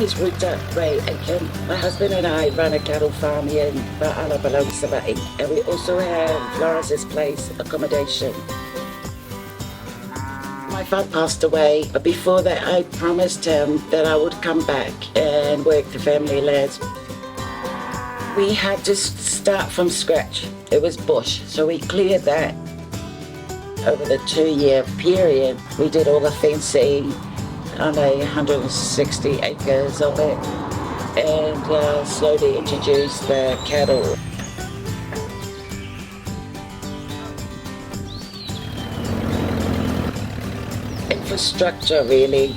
name is Ruta, Rae-Aikin. My husband and I run a cattle farm here in Faala, Palauli, Savaii, and we also have Florence's place, Accommodation. My father passed away, but before that I promised him that I would come back and work the family lands. We had to start from scratch. It was bush, so we cleared that. Over the 2-year period, we did all the fencing on 160 acres of it, and slowly introduced the cattle. Infrastructure really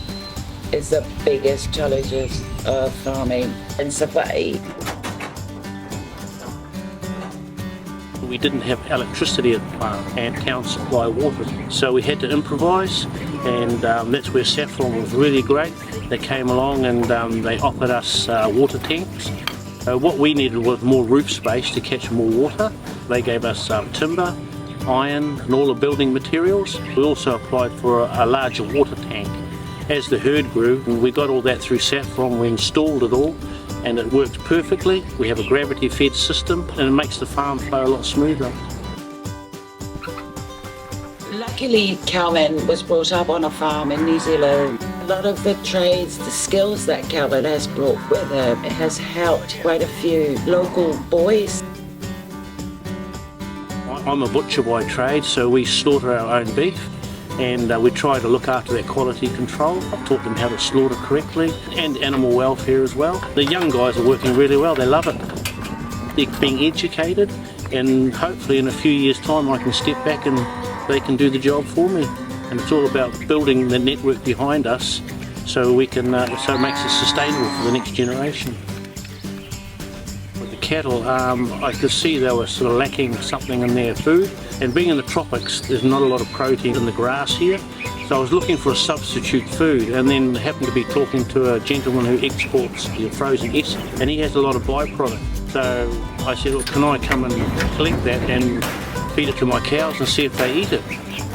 is the biggest challenges of farming in Savaii. We didn't have electricity at the farm and town supply water, so we had to improvise, and that's where SAFPROM was really great. They came along and they offered us water tanks. What we needed was more roof space to catch more water. They gave us timber, iron and all the building materials. We also applied for a larger water tank. As the herd grew, we got all that through SAFPROM. We installed it all and it works perfectly. We have a gravity fed system and it makes the farm flow a lot smoother. Luckily, Kelvin was brought up on a farm in New Zealand. A lot of the trades, the skills that Kelvin has brought with him has helped quite a few local boys. I'm a butcher by trade, so we slaughter our own beef, and we try to look after that quality control. I've taught them how to slaughter correctly and animal welfare as well. The young guys are working really well, they love it. They're being educated, and hopefully in a few years' time I can step back and they can do the job for me. And it's all about building the network behind us so we can, so it makes it sustainable for the next generation. With the cattle, I could see they were sort of lacking something in their food, and being in the tropics there's not a lot of protein in the grass here, so I was looking for a substitute food, and then happened to be talking to a gentleman who exports the frozen S, and he has a lot of byproduct. So I said, look, can I come and collect that and feed it to my cows and see if they eat it?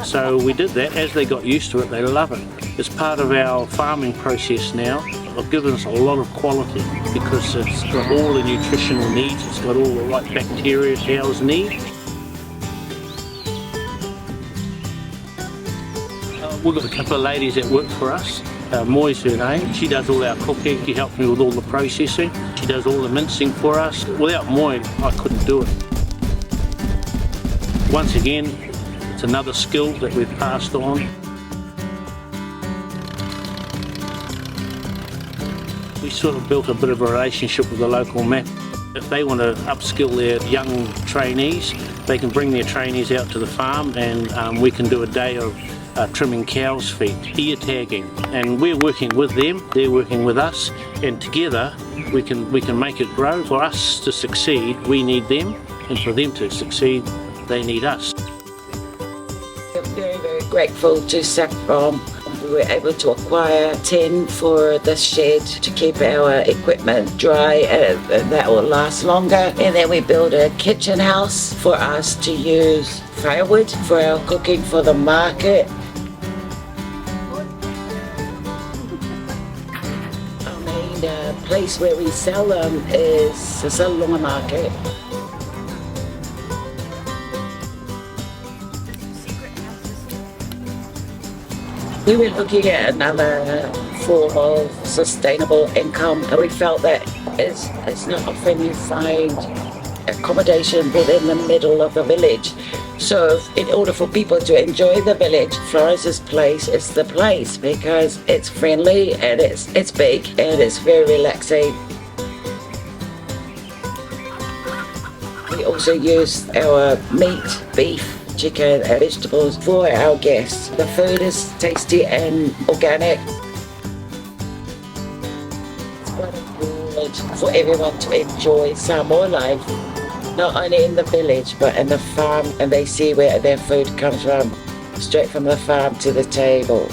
So we did that. As they got used to it, they love it. It's part of our farming process now. It's given us a lot of quality because it's got all the nutritional needs, it's got all the right bacteria cows need. We've got a couple of ladies that work for us. Moi's her name. She does all our cooking. She helps me with all the processing. She does all the mincing for us. Without Moi, I couldn't do it. Once again, it's another skill that we've passed on. We sort of built a bit of a relationship with the local MAP. If they want to upskill their young trainees, they can bring their trainees out to the farm, and we can do a day of trimming cows' feet, ear tagging, and we're working with them, they're working with us, and together we can make it grow. For us to succeed, we need them, and for them to succeed, they need us. We're very, very grateful to SAFPROM. We were able to acquire tin for the shed to keep our equipment dry, and that will last longer. And then we built a kitchen house for us to use firewood for our cooking for the market. Our main place where we sell them is the Salonga market. We were looking at another form of sustainable income, and we felt that it's not often you find accommodation within the middle of the village. So in order for people to enjoy the village, Florence's place is the place because it's friendly and it's big and it's very relaxing. We also use our meat, beef, chicken and vegetables for our guests. The food is tasty and organic. It's quite good for everyone to enjoy Samoa life, not only in the village but in the farm, and they see where their food comes from, straight from the farm to the table.